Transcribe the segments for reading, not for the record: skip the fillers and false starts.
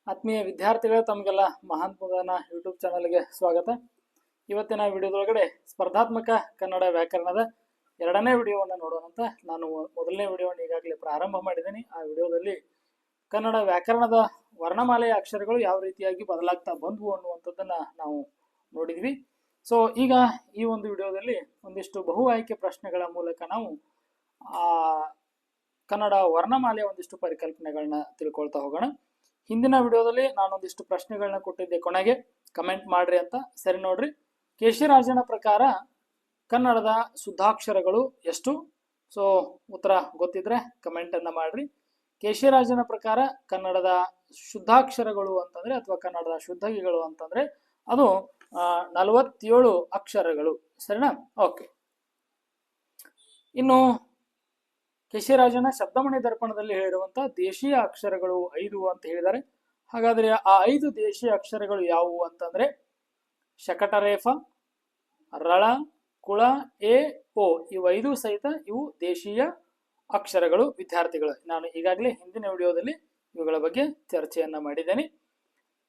ಆತ್ಮೀಯ ವಿದ್ಯಾರ್ಥಿಗಳೇ, ತಮಗೆಲ್ಲ ಮಹಾನ್ ಮುದಾನ ಯೂಟ್ಯೂಬ್ ಚಾನಲ್ಗೆ ಸ್ವಾಗತ. ಇವತ್ತಿನ ವಿಡಿಯೋದೊಳಗಡೆ ಸ್ಪರ್ಧಾತ್ಮಕ ಕನ್ನಡ ವ್ಯಾಕರಣದ ಎರಡನೇ ವಿಡಿಯೋವನ್ನು ನೋಡೋಣ ಅಂತ ನಾನು ಮೊದಲನೇ ವಿಡಿಯೋವನ್ನು ಈಗಾಗಲೇ ಪ್ರಾರಂಭ ಮಾಡಿದ್ದೀನಿ. ಆ ವಿಡಿಯೋದಲ್ಲಿ ಕನ್ನಡ ವ್ಯಾಕರಣದ ವರ್ಣಮಾಲೆಯ ಅಕ್ಷರಗಳು ಯಾವ ರೀತಿಯಾಗಿ ಬದಲಾಗ್ತಾ ಬಂದ್ವು ಅನ್ನುವಂಥದ್ದನ್ನ ನಾವು ನೋಡಿದ್ವಿ. ಸೊ ಈಗ ಈ ಒಂದು ವಿಡಿಯೋದಲ್ಲಿ ಒಂದಿಷ್ಟು ಬಹು ಆಯ್ಕೆ ಪ್ರಶ್ನೆಗಳ ಮೂಲಕ ನಾವು ಕನ್ನಡ ವರ್ಣಮಾಲೆಯ ಒಂದಿಷ್ಟು ಪರಿಕಲ್ಪನೆಗಳನ್ನ ತಿಳ್ಕೊಳ್ತಾ ಹೋಗೋಣ. ಹಿಂದಿನ ವಿಡಿಯೋದಲ್ಲಿ ನಾನೊಂದಿಷ್ಟು ಪ್ರಶ್ನೆಗಳನ್ನ ಕೊಟ್ಟಿದ್ದೆ, ಕೊನೆಗೆ ಕಮೆಂಟ್ ಮಾಡ್ರಿ ಅಂತ. ಸರಿ ನೋಡ್ರಿ, ಕೇಶಿರಾಜನ ಪ್ರಕಾರ ಕನ್ನಡದ ಶುದ್ಧಾಕ್ಷರಗಳು ಎಷ್ಟು? ಸೊ ಉತ್ತರ ಗೊತ್ತಿದ್ರೆ ಕಮೆಂಟ್ ಅನ್ನ ಮಾಡ್ರಿ. ಕೇಶಿರಾಜನ ಪ್ರಕಾರ ಕನ್ನಡದ ಶುದ್ಧಾಕ್ಷರಗಳು ಅಂತಂದ್ರೆ ಅಥವಾ ಕನ್ನಡದ ಶುದ್ಧಗಿಗಳು ಅಂತಂದ್ರೆ ಅದು 47 ಅಕ್ಷರಗಳು. ಸರಿನಾ? ಓಕೆ. ಇನ್ನು ಕೇಶಿರಾಜನ ಶಬ್ದಮಣಿ ದರ್ಪಣದಲ್ಲಿ ಹೇಳಿರುವಂತ ದೇಶೀಯ ಅಕ್ಷರಗಳು 5 ಅಂತ ಹೇಳಿದ್ದಾರೆ. ಹಾಗಾದ್ರೆ ಆ 5 ದೇಶೀಯ ಅಕ್ಷರಗಳು ಯಾವುವು ಅಂತಂದ್ರೆ ಶಕಟರೇಫ, ರಳ, ಕುಳ, ಎ, ಓ ಇವು 5 ಸಹಿತ ಇವು ದೇಶೀಯ ಅಕ್ಷರಗಳು. ವಿದ್ಯಾರ್ಥಿಗಳು, ನಾನು ಈಗಾಗಲೇ ಹಿಂದಿನ ವಿಡಿಯೋದಲ್ಲಿ ಇವುಗಳ ಬಗ್ಗೆ ಚರ್ಚೆಯನ್ನ ಮಾಡಿದ್ದೇನೆ.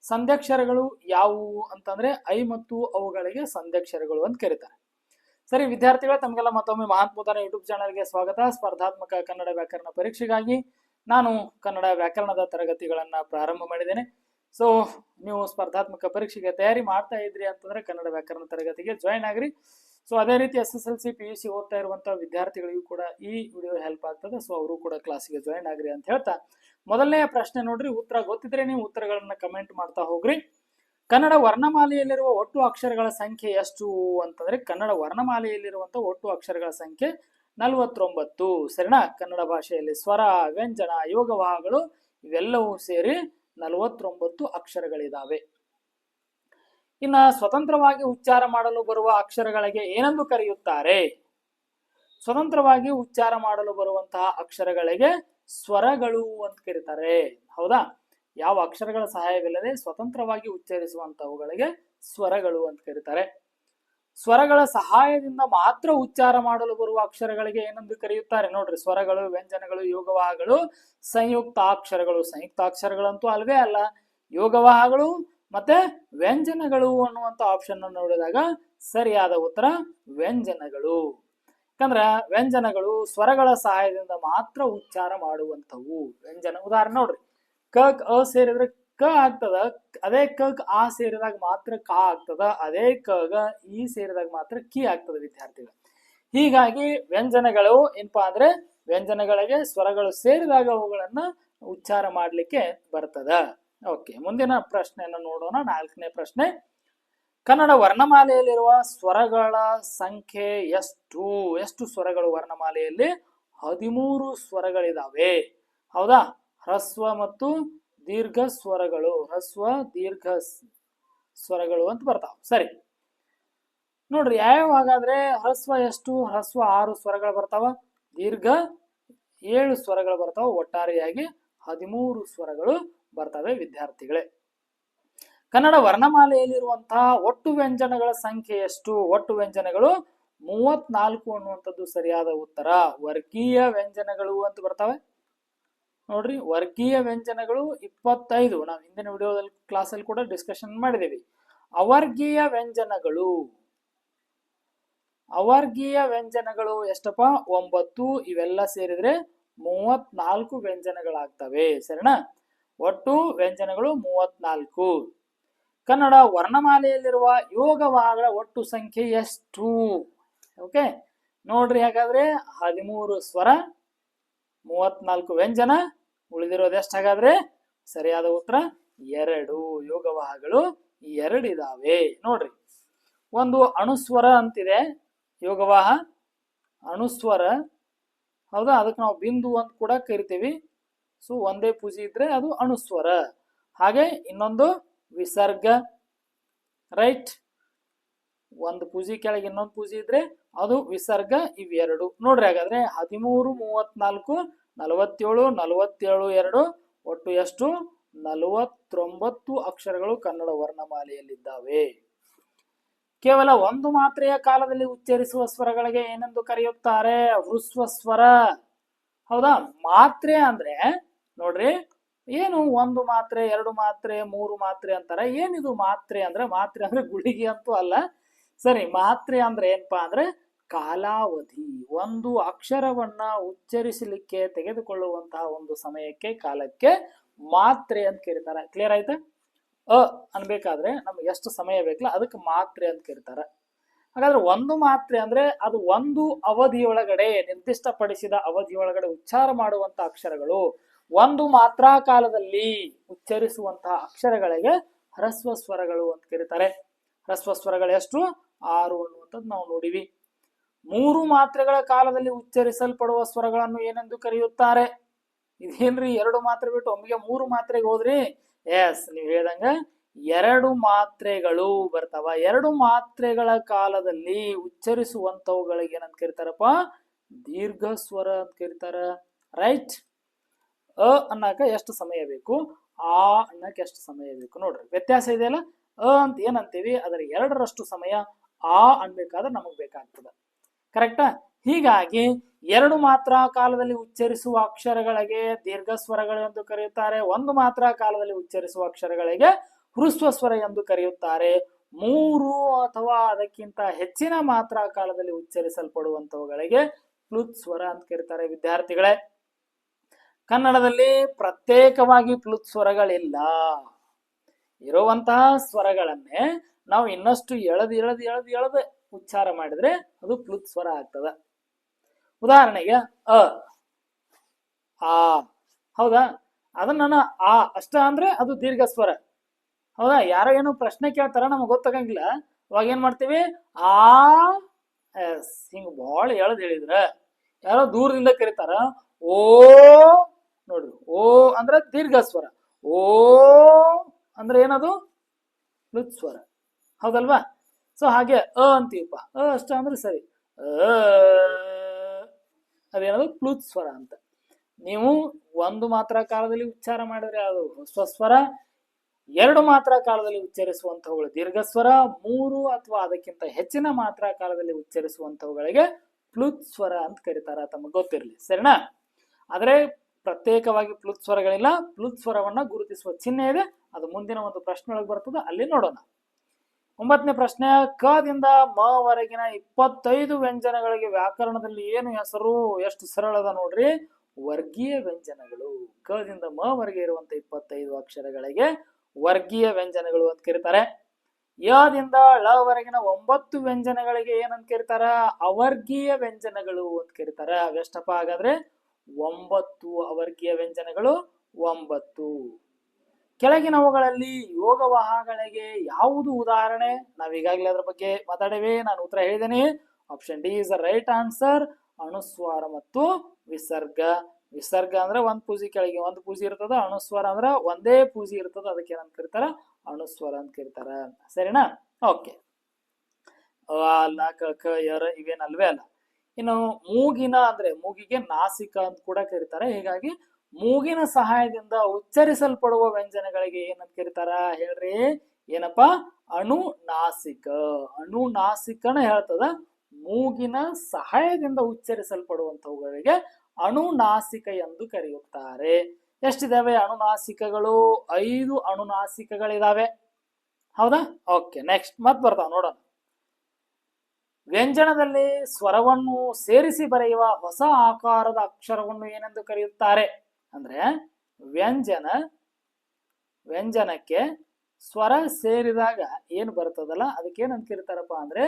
ಸಂಧ್ಯಾಕ್ಷರಗಳು ಯಾವುವು ಅಂತಂದ್ರೆ ಐ ಮತ್ತು ಅವುಗಳಿಗೆ ಸಂಧ್ಯಾಕ್ಷರಗಳು ಅಂತ ಕರೀತಾರೆ. ಸರಿ ವಿದ್ಯಾರ್ಥಿಗಳು, ತಮಗೆಲ್ಲ ಮತ್ತೊಮ್ಮೆ ಮಹಾತ್ಮುದಾನ ಯೂಟ್ಯೂಬ್ ಚಾನಲ್ಗೆ ಸ್ವಾಗತ. ಸ್ಪರ್ಧಾತ್ಮಕ ಕನ್ನಡ ವ್ಯಾಕರಣ ಪರೀಕ್ಷೆಗಾಗಿ ನಾನು ಕನ್ನಡ ವ್ಯಾಕರಣದ ತರಗತಿಗಳನ್ನ ಪ್ರಾರಂಭ ಮಾಡಿದ್ದೇನೆ. ಸೊ ನೀವು ಸ್ಪರ್ಧಾತ್ಮಕ ಪರೀಕ್ಷೆಗೆ ತಯಾರಿ ಮಾಡ್ತಾ ಇದ್ರಿ ಅಂತಂದ್ರೆ ಕನ್ನಡ ವ್ಯಾಕರಣ ತರಗತಿಗೆ ಜಾಯಿನ್ ಆಗ್ರಿ. ಸೊ ಅದೇ ರೀತಿ SSLC PUC ಓದ್ತಾ ಇರುವಂತಹ ವಿದ್ಯಾರ್ಥಿಗಳಿಗೂ ಕೂಡ ಈ ವಿಡಿಯೋ ಹೆಲ್ಪ್ ಆಗ್ತದೆ. ಸೊ ಅವರು ಕೂಡ ಕ್ಲಾಸಿಗೆ ಜಾಯಿನ್ ಆಗ್ರಿ ಅಂತ ಹೇಳ್ತಾ, ಮೊದಲನೆಯ ಪ್ರಶ್ನೆ ನೋಡ್ರಿ. ಉತ್ತರ ಗೊತ್ತಿದ್ರೆ ನೀವು ಉತ್ತರಗಳನ್ನ ಕಮೆಂಟ್ ಮಾಡ್ತಾ ಹೋಗ್ರಿ. ಕನ್ನಡ ವರ್ಣಮಾಲೆಯಲ್ಲಿರುವ ಒಟ್ಟು ಅಕ್ಷರಗಳ ಸಂಖ್ಯೆ ಎಷ್ಟು ಅಂತಂದ್ರೆ ಕನ್ನಡ ವರ್ಣಮಾಲೆಯಲ್ಲಿರುವಂತಹ ಒಟ್ಟು ಅಕ್ಷರಗಳ ಸಂಖ್ಯೆ 49. ಸರಿನಾ? ಕನ್ನಡ ಭಾಷೆಯಲ್ಲಿ ಸ್ವರ, ವ್ಯಂಜನ, ಯೋಗವಾಹಗಳು ಇವೆಲ್ಲವೂ ಸೇರಿ 49 ಅಕ್ಷರಗಳಿದಾವೆ. ಇನ್ನ ಸ್ವತಂತ್ರವಾಗಿ ಉಚ್ಚಾರ ಮಾಡಲು ಬರುವ ಅಕ್ಷರಗಳಿಗೆ ಏನೆಂದು ಕರೆಯುತ್ತಾರೆ? ಸ್ವತಂತ್ರವಾಗಿ ಉಚ್ಚಾರ ಮಾಡಲು ಬರುವಂತಹ ಅಕ್ಷರಗಳಿಗೆ ಸ್ವರಗಳು ಅಂತ ಕರೀತಾರೆ. ಹೌದಾ? ಯಾವ ಅಕ್ಷರಗಳ ಸಹಾಯವಿಲ್ಲದೆ ಸ್ವತಂತ್ರವಾಗಿ ಉಚ್ಚರಿಸುವಂತವುಗಳಿಗೆ ಸ್ವರಗಳು ಅಂತ ಕರೀತಾರೆ. ಸ್ವರಗಳ ಸಹಾಯದಿಂದ ಮಾತ್ರ ಉಚ್ಚಾರ ಮಾಡಲು ಬರುವ ಅಕ್ಷರಗಳಿಗೆ ಏನೆಂದು ಕರೆಯುತ್ತಾರೆ? ನೋಡ್ರಿ, ಸ್ವರಗಳು, ವ್ಯಂಜನಗಳು, ಯೋಗವಾಹಗಳು ಸಂಯುಕ್ತಾಕ್ಷರಗಳು. ಸಂಯುಕ್ತಾಕ್ಷರಗಳಂತೂ ಅಲ್ವೇ ಅಲ್ಲ. ಯೋಗವಾಹಗಳು ಮತ್ತೆ ವ್ಯಂಜನಗಳು ಅನ್ನುವಂತ ಆಪ್ಷನ್ ಅನ್ನು ನೋಡಿದಾಗ ಸರಿಯಾದ ಉತ್ತರ ವ್ಯಂಜನಗಳು. ಯಾಕಂದ್ರ ವ್ಯಂಜನಗಳು ಸ್ವರಗಳ ಸಹಾಯದಿಂದ ಮಾತ್ರ ಉಚ್ಚಾರ ಮಾಡುವಂತವು. ವ್ಯಂಜನ ಉದಾಹರಣೆ ನೋಡ್ರಿ, ಕ ಅ ಸೇರಿದ್ರೆ ಕ ಆಗ್ತದ, ಅದೇ ಕ ಆ ಸೇರಿದಾಗ ಮಾತ್ರ ಕ ಆಗ್ತದ, ಅದೇ ಕ ಈ ಸೇರಿದಾಗ ಮಾತ್ರ ಕಿ ಆಗ್ತದ ವಿದ್ಯಾರ್ಥಿಗಳು. ಹೀಗಾಗಿ ವ್ಯಂಜನಗಳು ಏನಪ್ಪಾ ಅಂದ್ರೆ ವ್ಯಂಜನಗಳಿಗೆ ಸ್ವರಗಳು ಸೇರಿದಾಗ ಅವುಗಳನ್ನ ಉಚ್ಚಾರ ಮಾಡ್ಲಿಕ್ಕೆ ಬರ್ತದ. ಓಕೆ, ಮುಂದಿನ ಪ್ರಶ್ನೆಯನ್ನು ನೋಡೋಣ. 4ನೇ ಪ್ರಶ್ನೆ. ಕನ್ನಡ ವರ್ಣಮಾಲೆಯಲ್ಲಿರುವ ಸ್ವರಗಳ ಸಂಖ್ಯೆ ಎಷ್ಟು? ಎಷ್ಟು ಸ್ವರಗಳು ವರ್ಣಮಾಲೆಯಲ್ಲಿ? 13 ಸ್ವರಗಳಿದಾವೆ. ಹೌದಾ? ಹ್ರಸ್ವ ಮತ್ತು ದೀರ್ಘ ಸ್ವರಗಳು, ಹ್ರಸ್ವ ದೀರ್ಘ ಸ್ವರಗಳು ಅಂತ ಬರ್ತಾವ. ಸರಿ ನೋಡ್ರಿ, ಯಾವ ಹಾಗಾದ್ರೆ ಹ್ರಸ್ವ ಎಷ್ಟು? ಹ್ರಸ್ವ 6 ಸ್ವರಗಳು ಬರ್ತಾವ, ದೀರ್ಘ 7 ಸ್ವರಗಳು ಬರ್ತಾವ. ಒಟ್ಟಾರೆಯಾಗಿ 13 ಸ್ವರಗಳು ಬರ್ತವೆ ವಿದ್ಯಾರ್ಥಿಗಳೇ. ಕನ್ನಡ ವರ್ಣಮಾಲೆಯಲ್ಲಿರುವಂತಹ ಒಟ್ಟು ವ್ಯಂಜನಗಳ ಸಂಖ್ಯೆ ಎಷ್ಟು? ಒಟ್ಟು ವ್ಯಂಜನಗಳು 34 ಅನ್ನುವಂಥದ್ದು ಸರಿಯಾದ ಉತ್ತರ. ವರ್ಗೀಯ ವ್ಯಂಜನಗಳು ಅಂತ ಬರ್ತವೆ ನೋಡ್ರಿ. ವರ್ಗೀಯ ವ್ಯಂಜನಗಳು 25. ನಾವು ಹಿಂದಿನ ವಿಡಿಯೋದಲ್ಲಿ ಕ್ಲಾಸಲ್ಲಿ ಕೂಡ ಡಿಸ್ಕಷನ್ ಮಾಡಿದೀವಿ. ಅವರ್ಗೀಯ ವ್ಯಂಜನಗಳು ಎಷ್ಟಪ್ಪ? 9. ಇವೆಲ್ಲ ಸೇರಿದ್ರೆ 34 ವ್ಯಂಜನಗಳಾಗ್ತವೆ. ಸರಿನಾ? ಒಟ್ಟು ವ್ಯಂಜನಗಳು 34. ಕನ್ನಡ ವರ್ಣಮಾಲೆಯಲ್ಲಿರುವ ಯೋಗವಾಹಗಳ ಒಟ್ಟು ಸಂಖ್ಯೆ ಎಷ್ಟು? ಓಕೆ ನೋಡ್ರಿ, ಹಾಗಾದ್ರೆ 13 ಸ್ವರ, 34 ವ್ಯಂಜನ, ಉಳಿದಿರೋದು ಎಷ್ಟು? ಹಾಗಾದ್ರೆ ಸರಿಯಾದ ಉತ್ತರ 2. ಯೋಗವಾಹಗಳು 2 ಇದಾವೆ. ನೋಡ್ರಿ, ಒಂದು ಅಣುಸ್ವರ ಅಂತಿದೆ, ಯೋಗವಾಹ ಅಣುಸ್ವರ. ಹೌದಾ? ಅದಕ್ಕೆ ನಾವು ಬಿಂದು ಅಂತ ಕೂಡ ಕರಿತೀವಿ. ಸೊ ಒಂದೇ ಪೂಜೆ ಇದ್ರೆ ಅದು ಅಣುಸ್ವರ. ಹಾಗೆ ಇನ್ನೊಂದು ವಿಸರ್ಗ, ರೈಟ್? ಒಂದು ಪೂಜೆ ಕೆಳಗೆ ಇನ್ನೊಂದು ಪೂಜೆ ಇದ್ರೆ ಅದು ವಿಸರ್ಗ. ಇವೆರಡು ನೋಡ್ರಿ. ಹಾಗಾದ್ರೆ 13, 34, 47, 47, 2 ಒಟ್ಟು ಎಷ್ಟು? 49 ಅಕ್ಷರಗಳು ಕನ್ನಡ ವರ್ಣಮಾಲೆಯಲ್ಲಿದ್ದಾವೆ. ಕೇವಲ ಒಂದು ಮಾತ್ರೆಯ ಕಾಲದಲ್ಲಿ ಉಚ್ಚರಿಸುವ ಸ್ವರಗಳಿಗೆ ಏನೆಂದು ಕರೆಯುತ್ತಾರೆ? ಹ್ರಸ್ವ ಸ್ವರ. ಹೌದಾ? ಮಾತ್ರೆ ಅಂದ್ರೆ ನೋಡ್ರಿ, ಏನು ಒಂದು ಮಾತ್ರೆ, ಎರಡು ಮಾತ್ರೆ, ಮೂರು ಮಾತ್ರೆ ಅಂತಾರ. ಏನಿದು ಮಾತ್ರೆ ಅಂದ್ರೆ ಗುಳಿಗೆ ಅಂತೂ ಅಲ್ಲ. ಸರಿ, ಮಾತ್ರೆ ಅಂದ್ರೆ ಏನಪ್ಪಾ ಅಂದ್ರೆ ಕಾಲಾವಧಿ. ಒಂದು ಅಕ್ಷರವನ್ನ ಉಚ್ಚರಿಸಲಿಕ್ಕೆ ತೆಗೆದುಕೊಳ್ಳುವಂತಹ ಒಂದು ಸಮಯಕ್ಕೆ, ಕಾಲಕ್ಕೆ ಮಾತ್ರೆ ಅಂತ ಕರೀತಾರ. ಕ್ಲಿಯರ್ ಆಯ್ತಾ? ಅನ್ಬೇಕಾದ್ರೆ ನಮ್ಗೆ ಎಷ್ಟು ಸಮಯ ಬೇಕಲ್ಲ ಅದಕ್ಕೆ ಮಾತ್ರೆ ಅಂತ ಕರೀತಾರ. ಹಾಗಾದ್ರೆ ಒಂದು ಮಾತ್ರೆ ಅಂದ್ರೆ ಅದು ಒಂದು ಅವಧಿಯೊಳಗಡೆ, ನಿರ್ದಿಷ್ಟಪಡಿಸಿದ ಅವಧಿಯೊಳಗಡೆ ಉಚ್ಚಾರ ಮಾಡುವಂತ ಅಕ್ಷರಗಳು. ಒಂದು ಮಾತ್ರಾ ಕಾಲದಲ್ಲಿ ಉಚ್ಚರಿಸುವಂತಹ ಅಕ್ಷರಗಳಿಗೆ ಹ್ರಸ್ವ ಸ್ವರಗಳು ಅಂತ ಕರೀತಾರೆ. ಹ್ರಸ್ವ ಸ್ವರಗಳು ಎಷ್ಟು? 6 ಅನ್ನುವಂಥದ್ದು ನಾವು ನೋಡಿವಿ. 3 ಮಾತ್ರೆಗಳ ಕಾಲದಲ್ಲಿ ಉಚ್ಚರಿಸಲ್ಪಡುವ ಸ್ವರಗಳನ್ನು ಏನೆಂದು ಕರೆಯುತ್ತಾರೆ? ಇದೇನ್ರಿ 2 ಮಾತ್ರೆ ಬಿಟ್ಟು ಒಮ್ಮೆಗೆ 3 ಮಾತ್ರೆಗೆ ಹೋದ್ರಿ? ಎಸ್, ನೀವು ಹೇಳ್ದಂಗ 2 ಮಾತ್ರೆಗಳು ಬರ್ತಾವ. 2 ಮಾತ್ರೆಗಳ ಕಾಲದಲ್ಲಿ ಉಚ್ಚರಿಸುವಂತವುಗಳಿಗೆ ಏನಂತ ಕರೀತಾರಪ್ಪ? ದೀರ್ಘ ಸ್ವರ ಅಂತ ಕರೀತಾರ. ರೈಟ್? ಅನ್ನಕ ಎಷ್ಟು ಸಮಯ ಬೇಕು, ಆ ಅನ್ನಕ್ಕೆ ಎಷ್ಟು ಸಮಯ ಬೇಕು. ನೋಡ್ರಿ ವ್ಯತ್ಯಾಸ ಇದೆಯಲ್ಲ. ಅಂತ ಏನಂತೀವಿ, ಅದರ 2ರಷ್ಟು ಸಮಯ ಆ ಅನ್ಬೇಕಾದ್ರೆ ನಮಗ್ ಬೇಕಾಗ್ತದೆ. ಕರೆಕ್ಟಾ? ಹೀಗಾಗಿ 2 ಮಾತ್ರಾ ಕಾಲದಲ್ಲಿ ಉಚ್ಚರಿಸುವ ಅಕ್ಷರಗಳಿಗೆ ದೀರ್ಘ ಸ್ವರಗಳು ಎಂದು ಕರೆಯುತ್ತಾರೆ. 1 ಮಾತ್ರಾ ಕಾಲದಲ್ಲಿ ಉಚ್ಚರಿಸುವ ಅಕ್ಷರಗಳಿಗೆ ಹ್ರಸ್ವ ಸ್ವರ ಎಂದು ಕರೆಯುತ್ತಾರೆ. 3 ಅಥವಾ ಅದಕ್ಕಿಂತ ಹೆಚ್ಚಿನ ಮಾತ್ರಾ ಕಾಲದಲ್ಲಿ ಉಚ್ಚರಿಸಲ್ಪಡುವಂತವುಗಳಿಗೆ ಪ್ಲುತ್ ಸ್ವರ ಅಂತ ಕರೀತಾರೆ. ವಿದ್ಯಾರ್ಥಿಗಳೇ, ಕನ್ನಡದಲ್ಲಿ ಪ್ರತ್ಯೇಕವಾಗಿ ಪ್ಲುತ್ ಸ್ವರಗಳಿಲ್ಲ. ಇರುವಂತಹ ಸ್ವರಗಳನ್ನೇ ನಾವು ಇನ್ನಷ್ಟು ಎಳೆದು ಉಚ್ಚಾರ ಮಾಡಿದ್ರೆ ಅದು ಪ್ಲುತ್ ಸ್ವರ ಆಗ್ತದ. ಉದಾಹರಣೆಗೆ ಆ, ಹೌದಾ? ಅದನ್ನ ಆ ಅಷ್ಟ ಅಂದ್ರೆ ಅದು ದೀರ್ಘ ಸ್ವರ. ಹೌದಾ? ಯಾರೋ ಏನೋ ಪ್ರಶ್ನೆ ಕೇಳ್ತಾರ, ನಮಗ್ ಗೊತ್ತಾಗಂಗಿಲ್ಲ. ಅವಾಗ ಏನ್ ಮಾಡ್ತೀವಿ? ಆ, ಎಸ್, ಹಿಂಗ ಬಹಳ ಹೇಳಿದ್ರ ಯಾರೋ ದೂರದಿಂದ ಕರೀತಾರ. ಓ, ನೋಡ್ರಿ, ಓ ಅಂದ್ರೆ ದೀರ್ಘ ಸ್ವರ. ಓ ಅಂದ್ರೆ ಏನದು? ಪ್ಲುತ್ ಸ್ವರ. ಹೌದಲ್ವಾ? ಸೊ ಹಾಗೆ ಅಂತೀವಪ್ಪ. ಅಷ್ಟ ಅಂದ್ರೆ ಸರಿ. ಅದೇನದು? ಪ್ಲುತ್ ಸ್ವರ ಅಂತ. ನೀವು 1 ಮಾತ್ರಾ ಕಾಲದಲ್ಲಿ ಉಚ್ಚಾರ ಮಾಡಿದ್ರೆ ಅದು ಸ್ವಸ್ವರ. 2 ಮಾತ್ರಾ ಕಾಲದಲ್ಲಿ ಉಚ್ಚರಿಸುವಂತವುಗಳು ದೀರ್ಘ ಸ್ವರ. 3 ಅಥವಾ ಅದಕ್ಕಿಂತ ಹೆಚ್ಚಿನ ಮಾತ್ರಾ ಕಾಲದಲ್ಲಿ ಉಚ್ಚರಿಸುವಂತವುಗಳಿಗೆ ಪ್ಲುತ್ ಸ್ವರ ಅಂತ ಕರೀತಾರ. ತಮಗೆ ಗೊತ್ತಿರಲಿ, ಸರಿನಾ? ಆದ್ರೆ ಪ್ರತ್ಯೇಕವಾಗಿ ಪ್ಲುತ್ ಸ್ವರಗಳಿಲ್ಲ. ಪ್ಲುತ್ ಸ್ವರವನ್ನ ಗುರುತಿಸುವ ಚಿಹ್ನೆ ಇದೆ. ಅದು ಮುಂದಿನ ಒಂದು ಪ್ರಶ್ನೆ ಒಳಗೆ ಬರ್ತದೆ, ಅಲ್ಲಿ ನೋಡೋಣ. 9ನೇ ಪ್ರಶ್ನೆ, ಕ ದಿಂದ ಮ ವರೆಗಿನ 25 ವ್ಯಂಜನಗಳಿಗೆ ವ್ಯಾಕರಣದಲ್ಲಿ ಏನು ಹೆಸರು? ಎಷ್ಟು ಸರಳದ ನೋಡ್ರಿ. ವರ್ಗೀಯ ವ್ಯಂಜನಗಳು. ಕ ದಿಂದ ಮ ವರೆಗೆ ಇರುವಂತ 25 ಅಕ್ಷರಗಳಿಗೆ ವರ್ಗೀಯ ವ್ಯಂಜನಗಳು ಅಂತ ಕರೀತಾರೆ. ಯ ದಿಂದ ಳ ವರೆಗಿನ 9 ವ್ಯಂಜನಗಳಿಗೆ ಏನಂತ ಕರೀತಾರ? ಅವರ್ಗೀಯ ವ್ಯಂಜನಗಳು ಅಂತ ಕರೀತಾರ. ಅವೆಷ್ಟಪ್ಪ ಹಾಗಾದ್ರೆ? 9 ಅವರ್ಗೀಯ ವ್ಯಂಜನಗಳು. 9. ಕೆಳಗಿನವುಗಳಲ್ಲಿ ಯೋಗವಾಹಗಳಿಗೆ ಯಾವುದು ಉದಾಹರಣೆ? ನಾವೀಗಾಗಲೇ ಅದ್ರ ಬಗ್ಗೆ ಮಾತಾಡೇವೆ. ನಾನು ಉತ್ತರ ಹೇಳಿದ್ದೇನೆ. Option D is the right answer. ಅನುಸ್ವಾರ ಮತ್ತು ವಿಸರ್ಗ. ವಿಸರ್ಗ ಅಂದ್ರೆ ಒಂದ್ ಪೂಜಿ ಕೆಳಗೆ ಒಂದ್ ಪೂಜಿ ಇರ್ತದ. ಅನುಸ್ವಾರ ಅಂದ್ರೆ ಒಂದೇ ಪೂಜಿ ಇರ್ತದ. ಅದಕ್ಕೆ ಏನಂತ ಕರೀತಾರ? ಅನುಸ್ವಾರ ಅಂತ ಕರೀತಾರ. ಸರಿನಾ? ಓಕೆ. ಅಲ್ಲ, ಕ ಯರ ಇವೇನಲ್ವೇ ಅಲ್ಲ. ಇನ್ನು ಮೂಗಿನ ಅಂದ್ರೆ ಮೂಗಿಗೆ ನಾಸಿಕ ಅಂತ ಕೂಡ ಕರೀತಾರೆ. ಹೀಗಾಗಿ ಮೂಗಿನ ಸಹಾಯದಿಂದ ಉಚ್ಚರಿಸಲ್ಪಡುವ ವ್ಯಂಜನಗಳಿಗೆ ಏನಂತ ಕರೀತಾರ ಹೇಳ್ರಿ? ಏನಪ್ಪಾ? ಅನುನಾಸಿಕ. ಅನುನಾಸಿಕನ ಹೇಳ್ತದ. ಮೂಗಿನ ಸಹಾಯದಿಂದ ಉಚ್ಚರಿಸಲ್ಪಡುವಂತವುಗಳಿಗೆ ಅನುನಾಸಿಕ ಎಂದು ಕರೆಯುತ್ತಾರೆ. ಎಷ್ಟಿದಾವೆ ಅನುನಾಸಿಕಗಳು? 5 ಅನುನಾಸಿಕಗಳಿದಾವೆ. ಹೌದಾ? ಓಕೆ, ನೆಕ್ಸ್ಟ್ ಮತ್ ಬರ್ತಾವ ನೋಡೋಣ. ವ್ಯಂಜನದಲ್ಲಿ ಸ್ವರವನ್ನು ಸೇರಿಸಿ ಬರೆಯುವ ಹೊಸ ಆಕಾರದ ಅಕ್ಷರವನ್ನು ಏನೆಂದು ಕರೆಯುತ್ತಾರೆ? ಅಂದ್ರೆ ವ್ಯಂಜನಕ್ಕೆ ಸ್ವರ ಸೇರಿದಾಗ ಏನು ಬರ್ತದಲ್ಲ ಅದಕ್ಕೆ ಏನಂತ ಕರೀತಾರಪ್ಪ ಅಂದ್ರೆ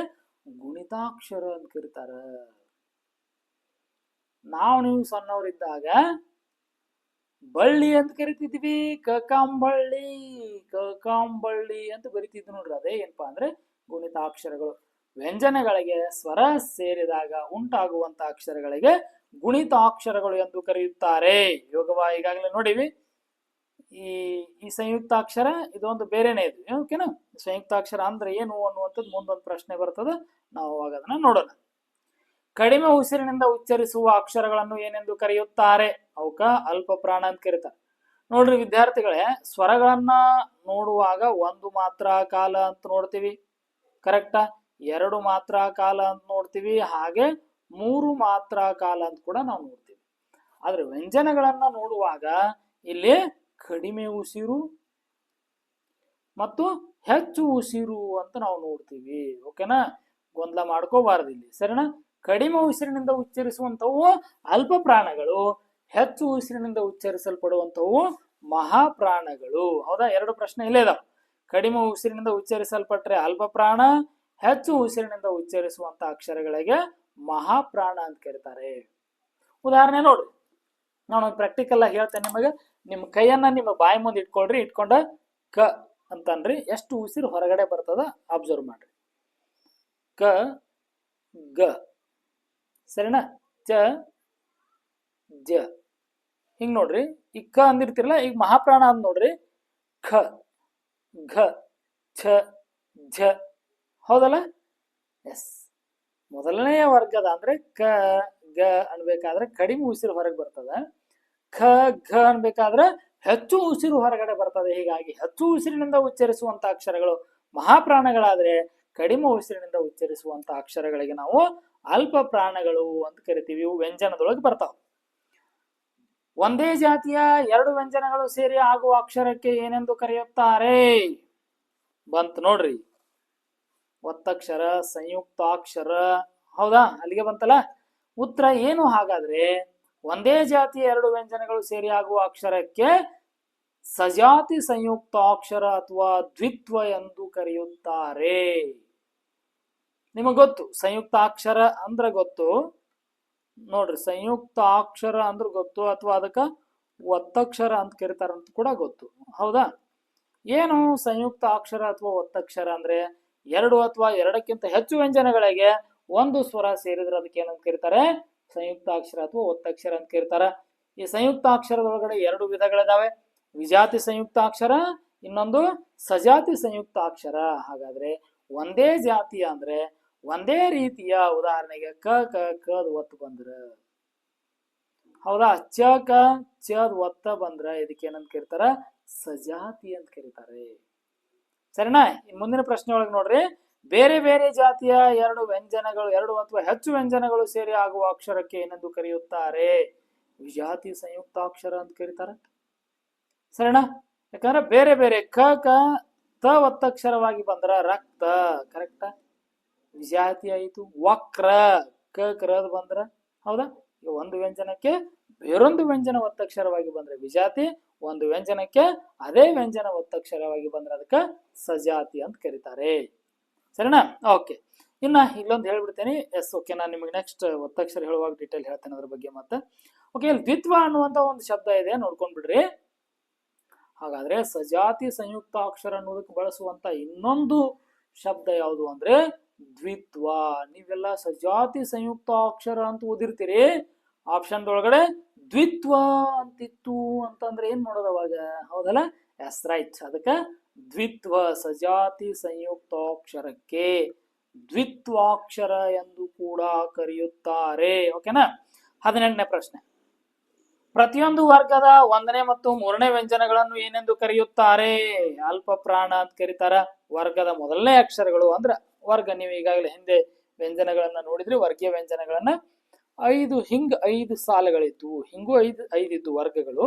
ಗುಣಿತಾಕ್ಷರ ಅಂತ ಕರೀತಾರ. ನೀವು ಸಣ್ಣವರಿದ್ದಾಗ ಬಳ್ಳಿ ಅಂತ ಕರಿತಿದ್ವಿ. ಕಕಾಂಬಳ್ಳಿ ಅಂತ ಬರಿತಿದ್ವಿ ನೋಡ್ರಿ. ಅದೇ ಏನಪ್ಪಾ ಅಂದ್ರೆ ಗುಣಿತಾಕ್ಷರಗಳು. ವ್ಯಂಜನಗಳಿಗೆ ಸ್ವರ ಸೇರಿದಾಗ ಉಂಟಾಗುವಂತ ಅಕ್ಷರಗಳಿಗೆ ಗುಣಿತಾಕ್ಷರಗಳು ಎಂದು ಕರೆಯುತ್ತಾರೆ. ಯೋಗವಾ ಈಗಾಗಲೇ ನೋಡಿವಿ. ಈ ಸಂಯುಕ್ತಾಕ್ಷರ ಇದೊಂದು ಬೇರೆನೇ ಇದು. ಓಕೆನಾ? ಸಂಯುಕ್ತಾಕ್ಷರ ಅಂದ್ರೆ ಏನು ಅನ್ನುವಂಥದ್ದು ಮುಂದೊಂದು ಪ್ರಶ್ನೆ ಬರ್ತದೆ. ನಾವು ಅವಾಗ ಅದನ್ನ ನೋಡೋಣ. ಕಡಿಮೆ ಉಸಿರಿನಿಂದ ಉಚ್ಚರಿಸುವ ಅಕ್ಷರಗಳನ್ನು ಏನೆಂದು ಕರೆಯುತ್ತಾರೆ? ಅವಕ್ಕ ಅಲ್ಪ ಪ್ರಾಣ ಅಂತ ಕರೀತಾರೆ. ನೋಡ್ರಿ ವಿದ್ಯಾರ್ಥಿಗಳೇ, ಸ್ವರಗಳನ್ನ ನೋಡುವಾಗ 1 ಮಾತ್ರಾ ಕಾಲ ಅಂತ ನೋಡ್ತೀವಿ. ಕರೆಕ್ಟಾ? 2 ಮಾತ್ರಾ ಕಾಲ ಅಂತ ನೋಡ್ತೀವಿ. ಹಾಗೆ 3 ಮಾತ್ರಾ ಕಾಲ ಅಂತ ಕೂಡ ನಾವು ನೋಡ್ತೀವಿ. ಆದ್ರೆ ವ್ಯಂಜನಗಳನ್ನ ನೋಡುವಾಗ ಇಲ್ಲಿ ಕಡಿಮೆ ಉಸಿರು ಮತ್ತು ಹೆಚ್ಚು ಉಸಿರು ಅಂತ ನಾವು ನೋಡ್ತೀವಿ. ಓಕೆನಾ, ಗೊಂದಲ ಮಾಡ್ಕೋಬಾರ್ದು ಇಲ್ಲಿ, ಸರಿನಾ. ಕಡಿಮೆ ಉಸಿರಿನಿಂದ ಉಚ್ಚರಿಸುವಂತವು ಅಲ್ಪ ಪ್ರಾಣಗಳು, ಹೆಚ್ಚು ಉಸಿರಿನಿಂದ ಉಚ್ಚರಿಸಲ್ಪಡುವಂತವು ಮಹಾಪ್ರಾಣಗಳು. ಹೌದಾ, ಎರಡು ಪ್ರಶ್ನೆ ಇಲ್ಲೇ ಇದಾವೆ. ಕಡಿಮೆ ಉಸಿರಿನಿಂದ ಉಚ್ಚರಿಸಲ್ಪಟ್ರೆ ಅಲ್ಪ ಪ್ರಾಣ, ಹೆಚ್ಚು ಉಸಿರಿನಿಂದ ಉಚ್ಚರಿಸುವಂತ ಅಕ್ಷರಗಳಿಗೆ ಮಹಾಪ್ರಾಣ ಅಂತ ಕರೀತಾರೆ. ಉದಾಹರಣೆ ನೋಡ್ರಿ, ನಾನು ಪ್ರಾಕ್ಟಿಕಲ್ ಆಗಿ ಹೇಳ್ತೇನೆ ನಿಮಗೆ. ನಿಮ್ಮ ಕೈಯನ್ನ ನಿಮ್ಮ ಬಾಯಿ ಮುಂದೆ ಇಟ್ಕೊಳ್ರಿ, ಇಟ್ಕೊಂಡ ಕ ಅಂತನ್ರಿ, ಎಷ್ಟು ಉಸಿರು ಹೊರಗಡೆ ಬರ್ತದ ಅಬ್ಸರ್ವ್ ಮಾಡ್ರಿ. ಕ ಗ, ಸರಿನಾ. ಚ ಜ, ಹಿಂಗ್ ನೋಡ್ರಿ. ಈ ಕ ಅಂದಿರ್ತಿರಲ್ಲ, ಈಗ ಮಹಾಪ್ರಾಣ ಅಂದ್ ನೋಡ್ರಿ. ಖ ಘ ಛ ಝ, ಹೌದಲ್ಲ. ಎಸ್, ಮೊದಲನೆಯ ವರ್ಗದ ಅಂದ್ರೆ ಕ ಗ ಅನ್ಬೇಕಾದ್ರೆ ಕಡಿಮೆ ಉಸಿರು ಹೊರಗೆ ಬರ್ತದ. ಖ ಘ ಅನ್ಬೇಕಾದ್ರೆ ಹೆಚ್ಚು ಉಸಿರು ಹೊರಗಡೆ ಬರ್ತದೆ. ಹೀಗಾಗಿ ಹೆಚ್ಚು ಉಸಿರಿನಿಂದ ಉಚ್ಚರಿಸುವಂತ ಅಕ್ಷರಗಳು ಮಹಾಪ್ರಾಣಗಳಾದ್ರೆ, ಕಡಿಮೆ ಉಸಿರಿನಿಂದ ಉಚ್ಚರಿಸುವಂತ ಅಕ್ಷರಗಳಿಗೆ ನಾವು ಅಲ್ಪ ಪ್ರಾಣಗಳು ಅಂತ ಕರಿತೀವಿ. ಇವು ವ್ಯಂಜನದೊಳಗೆ ಬರ್ತಾವ. ಒಂದೇ ಜಾತಿಯ ಎರಡು ವ್ಯಂಜನಗಳು ಸೇರಿ ಆಗುವ ಅಕ್ಷರಕ್ಕೆ ಏನೆಂದು ಕರೆಯುತ್ತಾರೆ? ಬಂತು ನೋಡ್ರಿ, ಒತ್ತಕ್ಷರ, ಸಂಯುಕ್ತಾಕ್ಷರ. ಹೌದಾ, ಅಲ್ಲಿಗೆ ಬಂತಲ್ಲ. ಉತ್ತರ ಏನು ಹಾಗಾದ್ರೆ? ಒಂದೇ ಜಾತಿಯ ಎರಡು ವ್ಯಂಜನಗಳು ಸೇರಿ ಆಗುವ ಅಕ್ಷರಕ್ಕೆ ಸಜಾತಿ ಸಂಯುಕ್ತಾಕ್ಷರ ಅಥವಾ ದ್ವಿತ್ವ ಎಂದು ಕರೆಯುತ್ತಾರೆ. ನಿಮಗ್ ಗೊತ್ತು, ಸಂಯುಕ್ತಾಕ್ಷರ ಅಂದ್ರೆ ಗೊತ್ತು ನೋಡ್ರಿ, ಸಂಯುಕ್ತಾಕ್ಷರ ಅಂದ್ರೆ ಗೊತ್ತು, ಅಥವಾ ಅದಕ್ಕ ಒತ್ತಕ್ಷರ ಅಂತ ಕರೀತಾರಂತ ಕೂಡ ಗೊತ್ತು. ಹೌದಾ, ಏನು ಸಂಯುಕ್ತ ಅಕ್ಷರ ಅಥವಾ ಒತ್ತಕ್ಷರ ಅಂದ್ರೆ? ಎರಡು ಅಥವಾ ಎರಡಕ್ಕಿಂತ ಹೆಚ್ಚು ವ್ಯಂಜನಗಳಿಗೆ ಒಂದು ಸ್ವರ ಸೇರಿದ್ರೆ ಅದಕ್ಕೆ ಏನಂತ ಕರೀತಾರೆ? ಸಂಯುಕ್ತಾಕ್ಷರ ಅಥವಾ ಒತ್ತಕ್ಷರ ಅಂತ ಕರೀತಾರೆ. ಈ ಸಂಯುಕ್ತಾಕ್ಷರದೊಳಗಡೆ ಎರಡು ವಿಧಗಳಿದಾವೆ, ವಿಜಾತಿ ಸಂಯುಕ್ತಾಕ್ಷರ, ಇನ್ನೊಂದು ಸಜಾತಿ ಸಂಯುಕ್ತಾಕ್ಷರ. ಹಾಗಾದ್ರೆ ಒಂದೇ ಜಾತಿಯ ಅಂದ್ರೆ ಒಂದೇ ರೀತಿಯ, ಉದಾಹರಣೆಗೆ ಕ ಕ ಕದ್ ಒತ್ತು ಬಂದ್ರ, ಹೌದಾ, ಚ ಕ ಚದ್ ಒತ್ತ ಬಂದ್ರ ಇದಕ್ಕೆ ಏನಂತ ಕರೀತಾರ? ಸಜಾತಿ ಅಂತ ಕರೀತಾರೆ. ಸರಿನಾ. ಇನ್ ಮುಂದಿನ ಪ್ರಶ್ನೆ ಒಳಗೆ ನೋಡ್ರಿ, ಬೇರೆ ಬೇರೆ ಜಾತಿಯ ಎರಡು ವ್ಯಂಜನಗಳು, ಎರಡು ಅಥವಾ ಹೆಚ್ಚು ವ್ಯಂಜನಗಳು ಸೇರಿ ಆಗುವ ಅಕ್ಷರಕ್ಕೆ ಏನೆಂದು ಕರೆಯುತ್ತಾರೆ? ವಿಜಾತಿ ಸಂಯುಕ್ತಾಕ್ಷರ ಅಂತ ಕರೀತಾರೆ. ಸರಿನಾ. ಯಾಕಂದ್ರೆ ಬೇರೆ ಬೇರೆ ಕ ಕ ತ ಒತ್ತಕ್ಷರವಾಗಿ ಬಂದ್ರ ರಕ್ತ, ಕರೆಕ್ಟ, ವಿಜಾತಿ ಆಯಿತು. ವಕ್ರ, ಕ ಕ್ರದ್ ಬಂದ್ರ, ಹೌದಾ. ಈಗ ಒಂದು ವ್ಯಂಜನಕ್ಕೆ ಬೇರೊಂದು ವ್ಯಂಜನ ಒತ್ತಕ್ಷರವಾಗಿ ಬಂದ್ರೆ ವಿಜಾತಿ, ಒಂದು ವ್ಯಂಜನಕ್ಕೆ ಅದೇ ವ್ಯಂಜನ ಒತ್ತಕ್ಷರವಾಗಿ ಬಂದ್ರೆ ಅದಕ್ಕೆ ಸಜಾತಿ ಅಂತ ಕರೀತಾರೆ. ಸರಿನಾ. ಓಕೆ, ಇನ್ನ ಇಲ್ಲೊಂದು ಹೇಳ್ಬಿಡ್ತೇನೆ. ಎಸ್, ಓಕೆ, ನಾನು ನಿಮಗೆ ನೆಕ್ಸ್ಟ್ ಒತ್ತಕ್ಷರ ಹೇಳುವಾಗ ಡೀಟೇಲ್ ಹೇಳ್ತೇನೆ ಅದ್ರ ಬಗ್ಗೆ. ಮತ್ತೆ ಓಕೆ, ಇಲ್ಲಿ ದ್ವಿತ್ವ ಅನ್ನುವಂತ ಒಂದು ಶಬ್ದ ಇದೆ, ನೋಡ್ಕೊಂಡ್ ಬಿಡ್ರಿ. ಹಾಗಾದ್ರೆ ಸಜಾತಿ ಸಂಯುಕ್ತಾಕ್ಷರ ಅನ್ನೋದಕ್ಕೆ ಬಳಸುವಂತ ಇನ್ನೊಂದು ಶಬ್ದ ಯಾವುದು ಅಂದ್ರೆ ದ್ವಿತ್ವ. ನೀವೆಲ್ಲ ಸಜಾತಿ ಸಂಯುಕ್ತಾಕ್ಷರ ಅಂತ ಓದಿರ್ತೀರಿ, ಆಪ್ಷನ್ ಒಳಗಡೆ ದ್ವಿತ್ವ ಅಂತಿತ್ತು ಅಂತಂದ್ರೆ ಏನ್ ಮಾಡೋದು ಅವಾಗ? ಹೌದಲ್ಲ. Yes, right. ಅದಕ್ಕೆ ದ್ವಿತ್ವ, ಸಜಾತಿ ಸಂಯುಕ್ತಾಕ್ಷರಕ್ಕೆ ದ್ವಿತ್ವಾಕ್ಷರ ಎಂದು ಕೂಡ ಕರೆಯುತ್ತಾರೆ. ಓಕೆನಾ. 18ನೇ ಪ್ರಶ್ನೆ, ಪ್ರತಿಯೊಂದು ವರ್ಗದ 1ನೇ ಮತ್ತು 3ನೇ ವ್ಯಂಜನಗಳನ್ನು ಏನೆಂದು ಕರೆಯುತ್ತಾರೆ? ಅಲ್ಪ ಪ್ರಾಣ ಅಂತ ಕರೀತಾರ. ವರ್ಗದ ಮೊದಲನೇ ಅಕ್ಷರಗಳು ಅಂದ್ರೆ ವರ್ಗ, ನೀವು ಈಗಾಗಲೇ ಹಿಂದೆ ವ್ಯಂಜನಗಳನ್ನ ನೋಡಿದ್ರಿ, ವರ್ಗೀಯ ವ್ಯಂಜನಗಳನ್ನ 5 ಸಾಲುಗಳಿದ್ವು, ಹಿಂಗೂ 5 ಇದ್ವು ವರ್ಗಗಳು.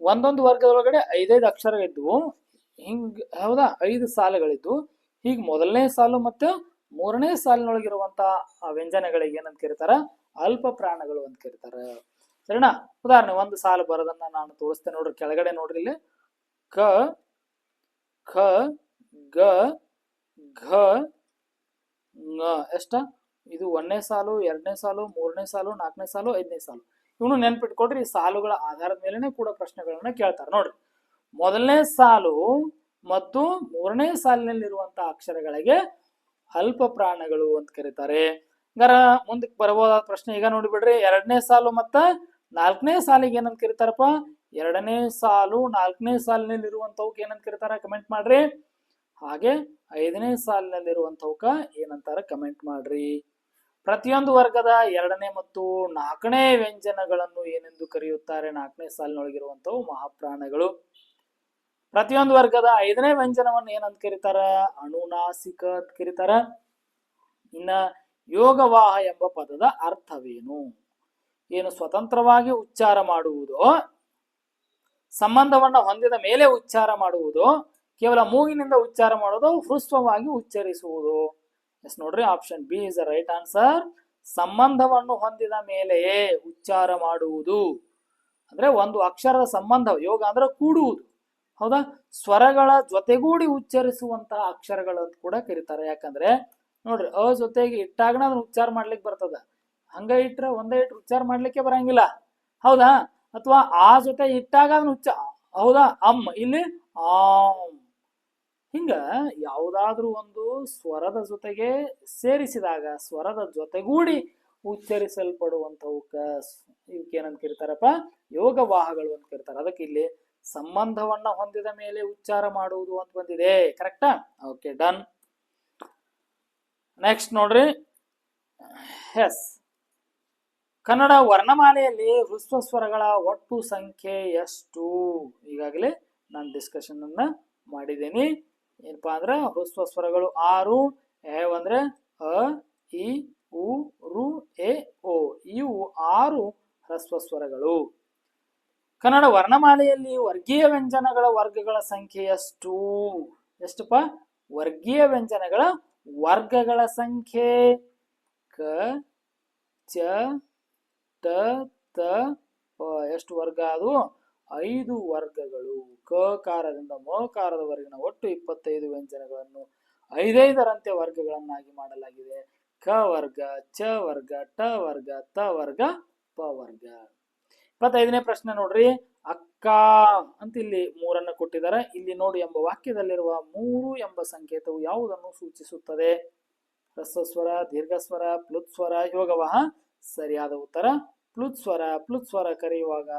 ಒಂದೊಂದು ವರ್ಗದೊಳಗಡೆ 5 ಅಕ್ಷರ ಇದ್ವು, ಹಿಂಗ್, ಹೌದಾ, 5 ಸಾಲುಗಳಿದ್ವು. ಹೀಗೆ ಮೊದಲನೇ ಸಾಲು ಮತ್ತು 3ನೇ ಸಾಲಿನೊಳಗಿರುವಂತ ವ್ಯಂಜನಗಳಿಗೆ ಏನಂತ ಕರೀತಾರ? ಅಲ್ಪ ಪ್ರಾಣಗಳು ಅಂತ ಕರೀತಾರ. ಸರಿನಾ. ಉದಾಹರಣೆ, ಒಂದು ಸಾಲು ಬರೋದನ್ನ ನಾನು ತೋರಿಸ್ತೇನೆ ನೋಡ್ರಿ. ಕೆಳಗಡೆ ನೋಡ್ರಿ, ಇಲ್ಲಿ ಕ ಖ ಗ ಘ ङ. ಎಷ್ಟ? ಇದು 1ನೇ ಸಾಲು, 2ನೇ ಸಾಲು, 3ನೇ ಸಾಲು, 4ನೇ ಸಾಲು, 5ನೇ ಸಾಲು. ಇವನು ನೆನ್ಪಿಟ್ಕೊಡ್ರಿ. ಈ ಸಾಲುಗಳ ಆಧಾರದ ಮೇಲೆನೆ ಕೂಡ ಪ್ರಶ್ನೆಗಳನ್ನ ಕೇಳ್ತಾರೆ ನೋಡ್ರಿ. ಮೊದಲನೇ ಸಾಲು ಮತ್ತು 3ನೇ ಸಾಲಿನಲ್ಲಿರುವಂತಹ ಅಕ್ಷರಗಳಿಗೆ ಅಲ್ಪ ಪ್ರಾಣಗಳು ಅಂತ ಕರೀತಾರೆ. ಮುಂದಕ್ಕೆ ಬರಬಹುದಾದ ಪ್ರಶ್ನೆ ಈಗ ನೋಡಿಬಿಡ್ರಿ. 2ನೇ ಸಾಲು ಮತ್ತ 4ನೇ ಸಾಲಿಗೆ ಏನಂತ ಕರೀತಾರಪ್ಪ? 2ನೇ ಸಾಲು 4ನೇ ಸಾಲಿನಲ್ಲಿರುವಂತವಕ್ಕೆ ಏನಂತ ಕರೀತಾರ? ಕಮೆಂಟ್ ಮಾಡ್ರಿ. ಹಾಗೆ 5ನೇ ಸಾಲಿನಲ್ಲಿರುವಂತವಕ್ಕ ಏನಂತಾರ? ಕಮೆಂಟ್ ಮಾಡ್ರಿ. ಪ್ರತಿಯೊಂದು ವರ್ಗದ 2ನೇ ಮತ್ತು 4ನೇ ವ್ಯಂಜನಗಳನ್ನು ಏನೆಂದು ಕರೆಯುತ್ತಾರೆ? 4ನೇ ಸಾಲಿನೊಳಗಿರುವಂತವು ಮಹಾಪ್ರಾಣಗಳು. ಪ್ರತಿಯೊಂದು ವರ್ಗದ 5ನೇ ವ್ಯಂಜನವನ್ನು ಏನಂತ ಕರೀತಾರ? ಅನುನಾಸಿಕ ಅಂತ ಕರೀತಾರ. ಇನ್ನ ಯೋಗವಾಹ ಎಂಬ ಪದದ ಅರ್ಥವೇನು? ಏನು ಸ್ವತಂತ್ರವಾಗಿ ಉಚ್ಚಾರ ಮಾಡುವುದೋ, ಸಂಬಂಧವನ್ನ ಹೊಂದಿದ ಮೇಲೆ ಉಚ್ಚಾರ ಮಾಡುವುದು, ಕೇವಲ ಮೂಗಿನಿಂದ ಉಚ್ಚಾರ ಮಾಡೋದು, ಹ್ರಸ್ವವಾಗಿ ಉಚ್ಚರಿಸುವುದು. ಎಸ್ ನೋಡ್ರಿ, option B is the right answer. ಸಂಬಂಧವನ್ನು ಹೊಂದಿದ ಮೇಲೆಯೇ ಉಚ್ಚಾರ ಮಾಡುವುದು ಅಂದ್ರೆ ಒಂದು ಅಕ್ಷರದ ಸಂಬಂಧ, ಯೋಗ ಅಂದ್ರೆ ಕೂಡುವುದು, ಹೌದಾ. ಸ್ವರಗಳ ಜೊತೆಗೂಡಿ ಉಚ್ಚರಿಸುವಂತಹ ಅಕ್ಷರಗಳು ಕೂಡ ಕರೀತಾರೆ. ಯಾಕಂದ್ರೆ ನೋಡ್ರಿ, ಅ ಜೊತೆಗೆ ಇಟ್ಟಾಗನ ಅದನ್ನ ಉಚ್ಚಾರ ಮಾಡ್ಲಿಕ್ಕೆ ಬರ್ತದ, ಹಂಗ ಇಟ್ರೆ ಒಂದೇ ಇಟ್ರೆ ಉಚ್ಚಾರ ಮಾಡ್ಲಿಕ್ಕೆ ಬರಂಗಿಲ್ಲ, ಹೌದಾ. ಅಥವಾ ಆ ಜೊತೆ ಇಟ್ಟಾಗ ಅದನ್ನ ಹೌದಾ, ಇಲ್ಲಿ ಆಮ್. ಹಿಂಗ ಯಾವುದಾದ್ರೂ ಒಂದು ಸ್ವರದ ಜೊತೆಗೆ ಸೇರಿಸಿದಾಗ ಸ್ವರದ ಜೊತೆಗೂಡಿ ಉಚ್ಚರಿಸಲ್ಪಡುವಂತವಕ್ಕ ಇವಕ್ಕೇನಂತ ಕರೀತಾರಪ್ಪ, ಯೋಗವಾಹಗಳು ಅಂತ ಕರೀತಾರೆ. ಅದಕ್ಕೆ ಇಲ್ಲಿ ಸಂಬಂಧವನ್ನ ಹೊಂದಿದ ಮೇಲೆ ಉಚ್ಚಾರ ಮಾಡುವುದು ಅಂತ ಬಂದಿದೆ. ಕರೆಕ್ಟಾ? Okay, done. ನೆಕ್ಸ್ಟ್ ನೋಡ್ರಿ, ಎಸ್, ಕನ್ನಡ ವರ್ಣಮಾಲೆಯಲ್ಲಿ ಹ್ರಸ್ವ ಸ್ವರಗಳ ಒಟ್ಟು ಸಂಖ್ಯೆ ಎಷ್ಟು? ಈಗಾಗಲೇ ನಾನು ಡಿಸ್ಕಷನ್ ಅನ್ನ ಮಾಡಿದ್ದೀನಿ. ಏನಪ್ಪಾ ಅಂದ್ರೆ ಹ್ರಸ್ವ ಸ್ವರಗಳು 6. ಅಂದ್ರೆ ಅ, ಇ, ಉ, ರು, ಎ, ಓ, ಇವು 6 ಹ್ರಸ್ವ ಸ್ವರಗಳು. ಕನ್ನಡ ವರ್ಣಮಾಲೆಯಲ್ಲಿ ವರ್ಗೀಯ ವ್ಯಂಜನಗಳ ವರ್ಗಗಳ ಸಂಖ್ಯೆ ಎಷ್ಟು? ಎಷ್ಟಪ್ಪ? ವರ್ಗೀಯ ವ್ಯಂಜನಗಳ ವರ್ಗಗಳ ಸಂಖ್ಯೆ ಕ, ಚ, ಟ, ತ, ಪ. ಎಷ್ಟು ವರ್ಗ ಅದು? 5 ವರ್ಗಗಳು. ಕ ಕಾರದಿಂದ ಮ ಕಾರದವರೆಗಿನ ಒಟ್ಟು 25 ವ್ಯಂಜನಗಳನ್ನು 5ರಂತೆ ವರ್ಗಗಳನ್ನಾಗಿ ಮಾಡಲಾಗಿದೆ. ಕ ವರ್ಗ, ಚ ವರ್ಗ, ಟ ವರ್ಗ, ತ ವರ್ಗ, ಪ ವರ್ಗ. 25ನೇ ಪ್ರಶ್ನೆ ನೋಡ್ರಿ, ಅಕ್ಕ ಅಂತ ಇಲ್ಲಿ 3 ಕೊಟ್ಟಿದ್ದಾರೆ. ಇಲ್ಲಿ ನೋಡಿ ಎಂಬ ವಾಕ್ಯದಲ್ಲಿರುವ 3 ಎಂಬ ಸಂಕೇತವು ಯಾವುದನ್ನು ಸೂಚಿಸುತ್ತದೆ? ಹ್ರಸ್ವಸ್ವರ, ದೀರ್ಘಸ್ವರ, ಪ್ಲುತ್ಸ್ವರ, ಯೋಗವಾಹ. ಸರಿಯಾದ ಉತ್ತರ ಪ್ಲುತ್ಸ್ವರ. ಪ್ಲುತ್ಸ್ವರ ಕರೆಯುವಾಗ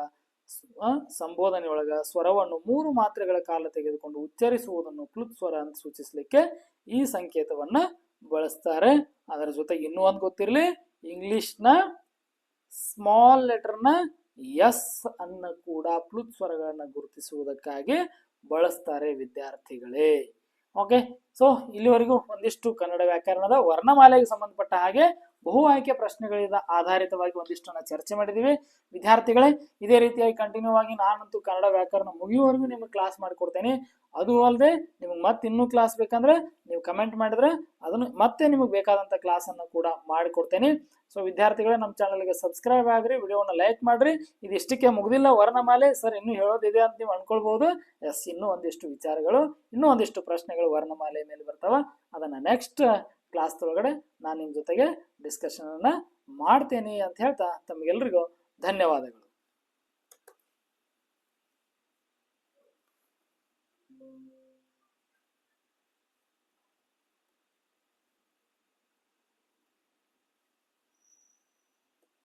ಸಂಬೋಧನೆಯೊಳಗ ಸ್ವರವನ್ನು 3 ಮಾತ್ರೆಗಳ ಕಾಲ ತೆಗೆದುಕೊಂಡು ಉಚ್ಚರಿಸುವುದನ್ನು ಪ್ಲುತ್ಸ್ವರ ಅಂತ ಸೂಚಿಸಲಿಕ್ಕೆ ಈ ಸಂಕೇತವನ್ನ ಬಳಸ್ತಾರೆ. ಅದರ ಜೊತೆಗೆ ಇನ್ನೂ ಒಂದು ಗೊತ್ತಿರಲಿ, ಇಂಗ್ಲಿಷ್ನ ಸ್ಮಾಲ್ ಲೆಟರ್ನ ಎಸ್ ಅನ್ನ ಕೂಡ ಪ್ಲುತ್ಸ್ವರಗಳನ್ನ ಗುರುತಿಸುವುದಕ್ಕಾಗಿ ಬಳಸ್ತಾರೆ ವಿದ್ಯಾರ್ಥಿಗಳೇ. ಓಕೆ, ಸೊ ಇಲ್ಲಿವರೆಗೂ ಒಂದಿಷ್ಟು ಕನ್ನಡ ವ್ಯಾಕರಣದ ವರ್ಣಮಾಲೆಗೆ ಸಂಬಂಧಪಟ್ಟ ಹಾಗೆ ಬಹು ಆಯ್ಕೆ ಪ್ರಶ್ನೆಗಳಿಂದ ಆಧಾರಿತವಾಗಿ ಒಂದಿಷ್ಟನ್ನ ಚರ್ಚೆ ಮಾಡಿದೀವಿ. ವಿದ್ಯಾರ್ಥಿಗಳೇ, ಇದೇ ರೀತಿಯಾಗಿ ಕಂಟಿನ್ಯೂ ಆಗಿ ನಾನಂತೂ ಕನ್ನಡ ವ್ಯಾಕರಣ ಮುಗಿಯುವವರೆಗೂ ನಿಮಗೆ ಕ್ಲಾಸ್ ಮಾಡಿಕೊಡ್ತೇನೆ. ಅದು ಅಲ್ಲದೆ ನಿಮ್ಗೆ ಮತ್ತೆ ಇನ್ನೂ ಕ್ಲಾಸ್ ಬೇಕಂದ್ರೆ ನೀವು ಕಮೆಂಟ್ ಮಾಡಿದ್ರೆ ಅದನ್ನು ಮತ್ತೆ ನಿಮಗೆ ಬೇಕಾದಂತ ಕ್ಲಾಸ್ ಅನ್ನು ಕೂಡ ಮಾಡಿಕೊಡ್ತೇನೆ. ಸೊ ವಿದ್ಯಾರ್ಥಿಗಳೇ, ನಮ್ಮ ಚಾನಲ್ಗೆ ಸಬ್ಸ್ಕ್ರೈಬ್ ಆಗ್ರಿ, ವಿಡಿಯೋನ ಲೈಕ್ ಮಾಡ್ರಿ. ಇದಿಷ್ಟಕ್ಕೆ ಮುಗಿದಿಲ್ಲ ವರ್ಣಮಾಲೆ ಸರ್, ಇನ್ನೂ ಹೇಳೋದಿದೆ ಅಂತ ನೀವು ಅನ್ಕೊಳ್ಬಹುದು. ಎಸ್, ಇನ್ನೂ ಒಂದಿಷ್ಟು ವಿಚಾರಗಳು, ಇನ್ನೂ ಒಂದಿಷ್ಟು ಪ್ರಶ್ನೆಗಳು ವರ್ಣಮಾಲೆ ಮೇಲೆ ಬರ್ತಾವ. ಅದನ್ನ ನೆಕ್ಸ್ಟ್ ಕ್ಲಾಸ್ ಒಳಗಡೆ ನಾನು ನಿಮ್ಮ ಜೊತೆಗೆ ಡಿಸ್ಕಷನ್ ಅನ್ನ ಮಾಡ್ತೇನೆ ಅಂತ ಹೇಳ್ತಾ ತಮಗೆಲ್ರಿಗೂ ಧನ್ಯವಾದಗಳು.